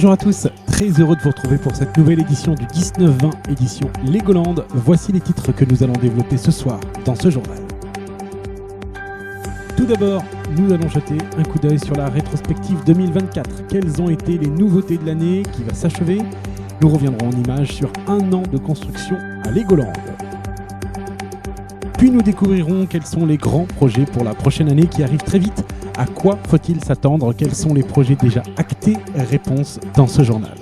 Bonjour à tous, très heureux de vous retrouver pour cette nouvelle édition du 19-20 édition Legoland. Voici les titres que nous allons développer ce soir dans ce journal. Tout d'abord, nous allons jeter un coup d'œil sur la rétrospective 2024. Quelles ont été les nouveautés de l'année qui va s'achever? Nous reviendrons en images sur un an de construction à Legoland. Puis nous découvrirons quels sont les grands projets pour la prochaine année qui arrivent très vite. À quoi faut-il s'attendre? Quels sont les projets déjà actés? Réponse dans ce journal.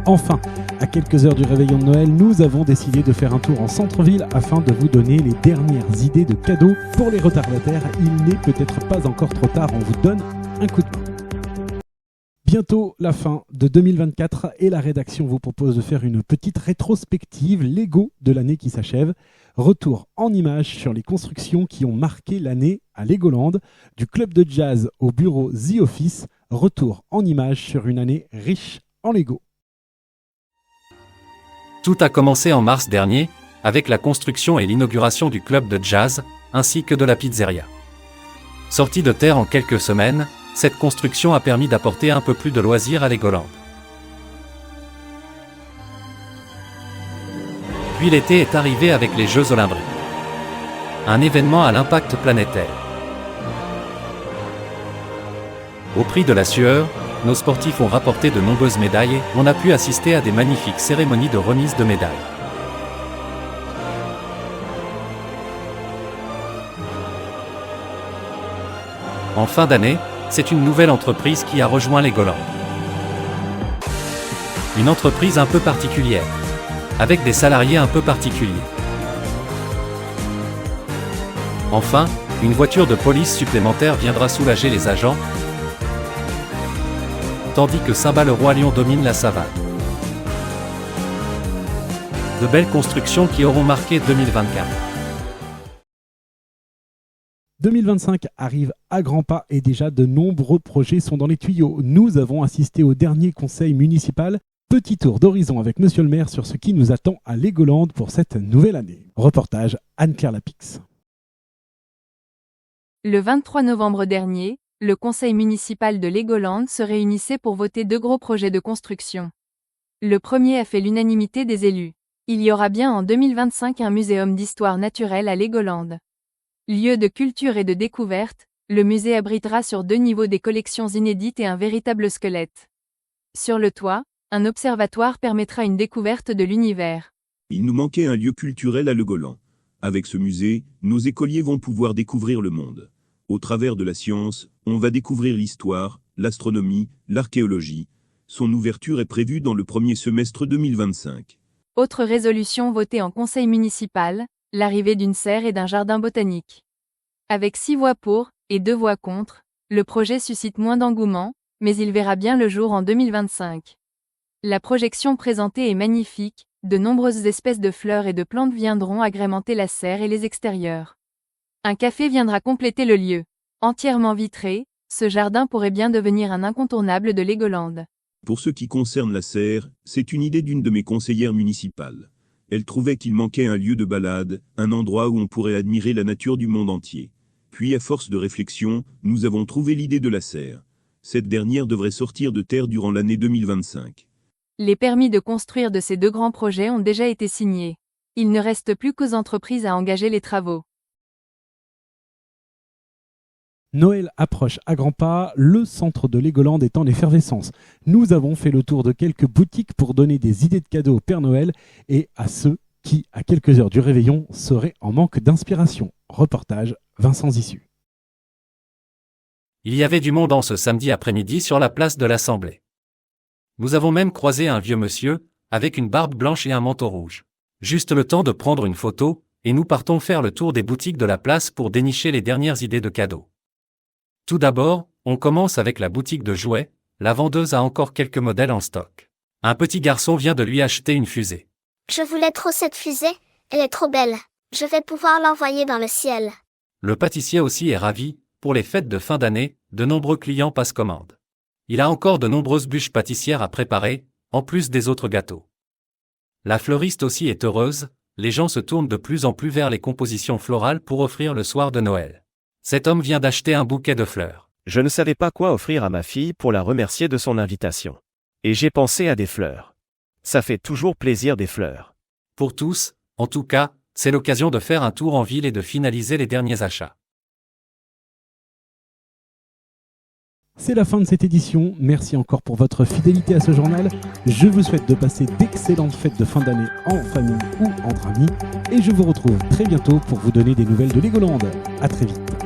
Enfin, à quelques heures du réveillon de Noël, nous avons décidé de faire un tour en centre-ville afin de vous donner les dernières idées de cadeaux. Pour les retardataires, il n'est peut-être pas encore trop tard, on vous donne un coup de main. Bientôt la fin de 2024 et la rédaction vous propose de faire une petite rétrospective Lego de l'année qui s'achève. Retour en images sur les constructions qui ont marqué l'année à Legoland, du club de jazz au bureau The Office. Retour en images sur une année riche en Lego. Tout a commencé en mars dernier, avec la construction et l'inauguration du club de jazz, ainsi que de la pizzeria. Sortie de terre en quelques semaines, cette construction a permis d'apporter un peu plus de loisirs à Legoland. Puis l'été est arrivé avec les Jeux Olympiques. Un événement à l'impact planétaire. Au prix de la sueur, nos sportifs ont rapporté de nombreuses médailles et on a pu assister à des magnifiques cérémonies de remise de médailles. En fin d'année, c'est une nouvelle entreprise qui a rejoint Legoland. Une entreprise un peu particulière, avec des salariés un peu particuliers. Enfin, une voiture de police supplémentaire viendra soulager les agents, tandis que Saint-Bas-le-Roi-Lion domine la savane. De belles constructions qui auront marqué 2024. 2025 arrive à grands pas et déjà de nombreux projets sont dans les tuyaux. Nous avons assisté au dernier conseil municipal. Petit tour d'horizon avec Monsieur le maire sur ce qui nous attend à Legoland pour cette nouvelle année. Reportage Anne-Claire Lapix. Le 23 novembre dernier, le conseil municipal de Legoland se réunissait pour voter deux gros projets de construction. Le premier a fait l'unanimité des élus. Il y aura bien en 2025 un muséum d'histoire naturelle à Legoland. Lieu de culture et de découverte, le musée abritera sur 2 niveaux des collections inédites et un véritable squelette. Sur le toit, un observatoire permettra une découverte de l'univers. Il nous manquait un lieu culturel à Legoland. Avec ce musée, nos écoliers vont pouvoir découvrir le monde. Au travers de la science, on va découvrir l'histoire, l'astronomie, l'archéologie. Son ouverture est prévue dans le premier semestre 2025. Autre résolution votée en conseil municipal, l'arrivée d'une serre et d'un jardin botanique. Avec 6 voix pour et 2 voix contre, le projet suscite moins d'engouement, mais il verra bien le jour en 2025. La projection présentée est magnifique, de nombreuses espèces de fleurs et de plantes viendront agrémenter la serre et les extérieurs. Un café viendra compléter le lieu. Entièrement vitré, ce jardin pourrait bien devenir un incontournable de Legoland. Pour ce qui concerne la serre, c'est une idée d'une de mes conseillères municipales. Elle trouvait qu'il manquait un lieu de balade, un endroit où on pourrait admirer la nature du monde entier. Puis à force de réflexion, nous avons trouvé l'idée de la serre. Cette dernière devrait sortir de terre durant l'année 2025. Les permis de construire de ces deux grands projets ont déjà été signés. Il ne reste plus qu'aux entreprises à engager les travaux. Noël approche à grands pas, le centre de Legoland est en effervescence. Nous avons fait le tour de quelques boutiques pour donner des idées de cadeaux au Père Noël et à ceux qui, à quelques heures du réveillon, seraient en manque d'inspiration. Reportage Vincent Zissu. Il y avait du monde en ce samedi après-midi sur la place de l'Assemblée. Nous avons même croisé un vieux monsieur, avec une barbe blanche et un manteau rouge. Juste le temps de prendre une photo, et nous partons faire le tour des boutiques de la place pour dénicher les dernières idées de cadeaux. Tout d'abord, on commence avec la boutique de jouets, la vendeuse a encore quelques modèles en stock. Un petit garçon vient de lui acheter une fusée. Je voulais trop cette fusée, elle est trop belle. Je vais pouvoir l'envoyer dans le ciel. Le pâtissier aussi est ravi, pour les fêtes de fin d'année, de nombreux clients passent commande. Il a encore de nombreuses bûches pâtissières à préparer, en plus des autres gâteaux. La fleuriste aussi est heureuse, les gens se tournent de plus en plus vers les compositions florales pour offrir le soir de Noël. Cet homme vient d'acheter un bouquet de fleurs. Je ne savais pas quoi offrir à ma fille pour la remercier de son invitation. Et j'ai pensé à des fleurs. Ça fait toujours plaisir des fleurs. Pour tous, en tout cas, c'est l'occasion de faire un tour en ville et de finaliser les derniers achats. C'est la fin de cette édition. Merci encore pour votre fidélité à ce journal. Je vous souhaite de passer d'excellentes fêtes de fin d'année en famille ou entre amis. Et je vous retrouve très bientôt pour vous donner des nouvelles de Legoland. À très vite.